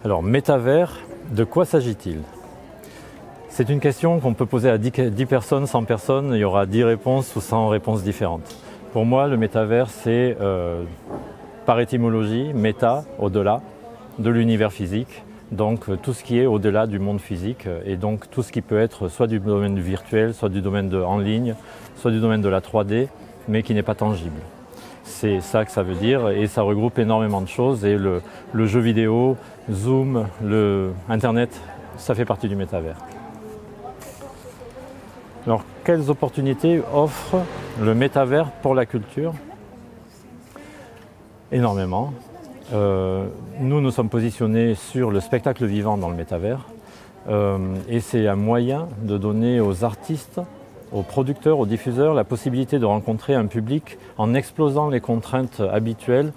Alors, métavers, de quoi s'agit-il? C'est une question qu'on peut poser à 10 personnes, 100 personnes, il y aura 10 réponses ou 100 réponses différentes. Pour moi, le métavers, c'est par étymologie, méta, au-delà, de l'univers physique, donc tout ce qui est au-delà du monde physique, et donc tout ce qui peut être soit du domaine du virtuel, soit du domaine en ligne, soit du domaine de la 3D, mais qui n'est pas tangible. C'est ça que ça veut dire, et ça regroupe énormément de choses, et le jeu vidéo, Zoom, Internet, ça fait partie du métavers. Alors, quelles opportunités offre le métavers pour la culture? Énormément. Nous sommes positionnés sur le spectacle vivant dans le métavers, et c'est un moyen de donner aux artistes, aux producteurs, aux diffuseurs, la possibilité de rencontrer un public en explosant les contraintes habituelles,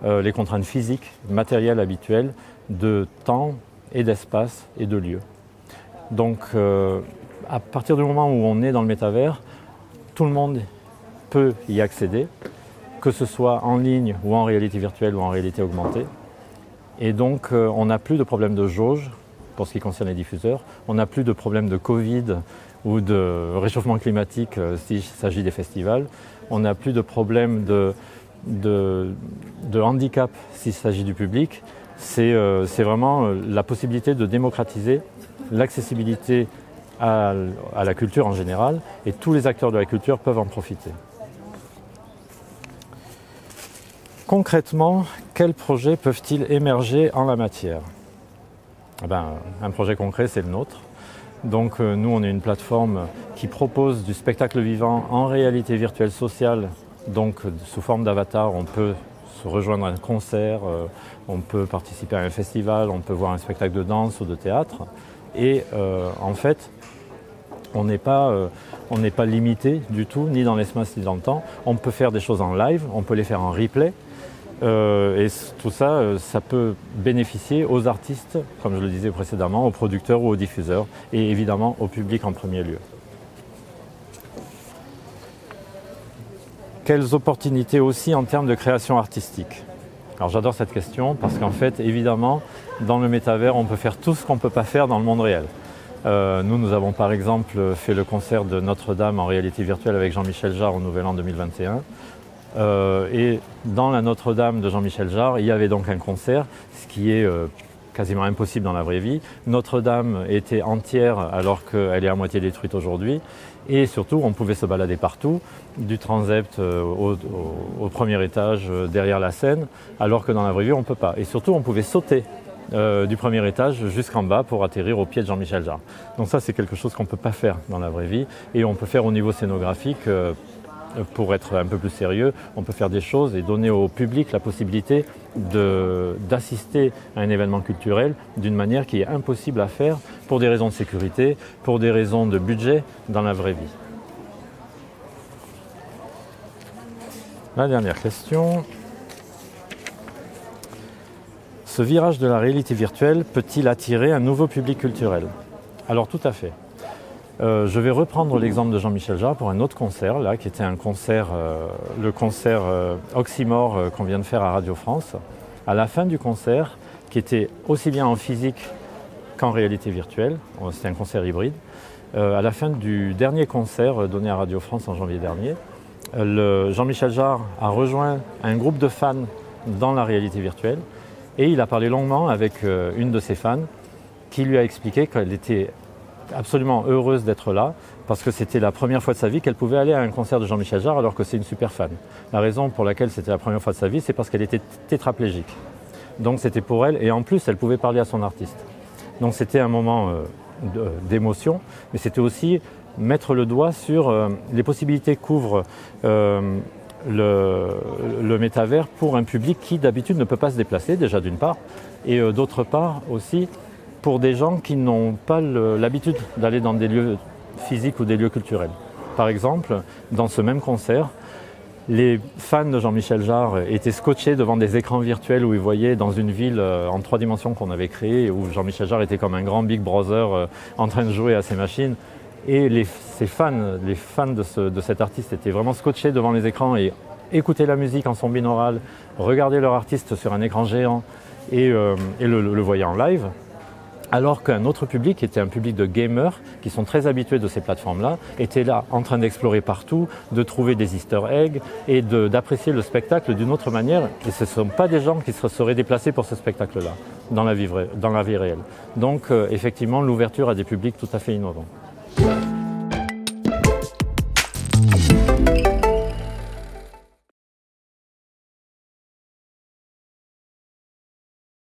les contraintes physiques, matérielles habituelles, de temps et d'espace et de lieu. Donc, à partir du moment où on est dans le métavers, tout le monde peut y accéder, que ce soit en ligne ou en réalité virtuelle ou en réalité augmentée. Et donc, on n'a plus de problème de jauge pour ce qui concerne les diffuseurs, on n'a plus de problème de Covid ou de réchauffement climatique s'il s'agit des festivals, on n'a plus de problème de handicap s'il s'agit du public. C'est vraiment la possibilité de démocratiser l'accessibilité à la culture en général, et tous les acteurs de la culture peuvent en profiter. Concrètement, quels projets peuvent-ils émerger en la matière? Un projet concret, c'est le nôtre. Donc nous, on est une plateforme qui propose du spectacle vivant en réalité virtuelle sociale, donc sous forme d'avatar. On peut se rejoindre à un concert, on peut participer à un festival, on peut voir un spectacle de danse ou de théâtre. Et en fait, on n'est pas limité du tout, ni dans l'espace ni dans le temps. On peut faire des choses en live, on peut les faire en replay. Et tout ça, ça peut bénéficier aux artistes, comme je le disais précédemment, aux producteurs ou aux diffuseurs, et évidemment au public en premier lieu. Quelles opportunités aussi en termes de création artistique? Alors j'adore cette question parce qu'en fait, évidemment, dans le métavers, on peut faire tout ce qu'on ne peut pas faire dans le monde réel. Nous avons par exemple fait le concert de Notre-Dame en réalité virtuelle avec Jean-Michel Jarre au Nouvel An 2021. Et dans la Notre-Dame de Jean-Michel Jarre, il y avait donc un concert, ce qui est quasiment impossible dans la vraie vie. Notre-Dame était entière alors qu'elle est à moitié détruite aujourd'hui. Et surtout, on pouvait se balader partout, du transept au premier étage, derrière la scène, alors que dans la vraie vie, on ne peut pas. Et surtout, on pouvait sauter du premier étage jusqu'en bas pour atterrir au pied de Jean-Michel Jarre. Donc ça, c'est quelque chose qu'on ne peut pas faire dans la vraie vie. Et on peut faire au niveau scénographique, pour être un peu plus sérieux, on peut faire des choses et donner au public la possibilité d'assister à un événement culturel d'une manière qui est impossible à faire pour des raisons de sécurité, pour des raisons de budget dans la vraie vie. La dernière question. Ce virage de la réalité virtuelle peut-il attirer un nouveau public culturel? Alors tout à fait. Je vais reprendre l'exemple de Jean-Michel Jarre pour un autre concert, là, qui était un concert, le concert Oxymore qu'on vient de faire à Radio France. À la fin du concert, qui était aussi bien en physique qu'en réalité virtuelle, c'était un concert hybride, à la fin du dernier concert donné à Radio France en janvier dernier, Jean-Michel Jarre a rejoint un groupe de fans dans la réalité virtuelle et il a parlé longuement avec une de ses fans qui lui a expliqué qu'elle était absolument heureuse d'être là parce que c'était la première fois de sa vie qu'elle pouvait aller à un concert de Jean-Michel Jarre alors que c'est une super fan. La raison pour laquelle c'était la première fois de sa vie, c'est parce qu'elle était tétraplégique. Donc c'était pour elle, et en plus elle pouvait parler à son artiste. Donc c'était un moment d'émotion, mais c'était aussi mettre le doigt sur les possibilités qu'ouvre le métavers pour un public qui d'habitude ne peut pas se déplacer, déjà d'une part, et d'autre part aussi pour des gens qui n'ont pas l'habitude d'aller dans des lieux physiques ou des lieux culturels. Par exemple, dans ce même concert, les fans de Jean-Michel Jarre étaient scotchés devant des écrans virtuels où ils voyaient dans une ville en 3 dimensions qu'on avait créée, où Jean-Michel Jarre était comme un grand Big Brother en train de jouer à ses machines. Et les fans de cet artiste étaient vraiment scotchés devant les écrans et écoutaient la musique en son binaural, regardaient leur artiste sur un écran géant et le voyait en live. Alors qu'un autre public, qui était un public de gamers, qui sont très habitués de ces plateformes-là, était là en train d'explorer partout, de trouver des easter eggs et d'apprécier le spectacle d'une autre manière. Et ce ne sont pas des gens qui se seraient déplacés pour ce spectacle-là, dans la vie réelle. Donc effectivement, l'ouverture à des publics tout à fait innovants.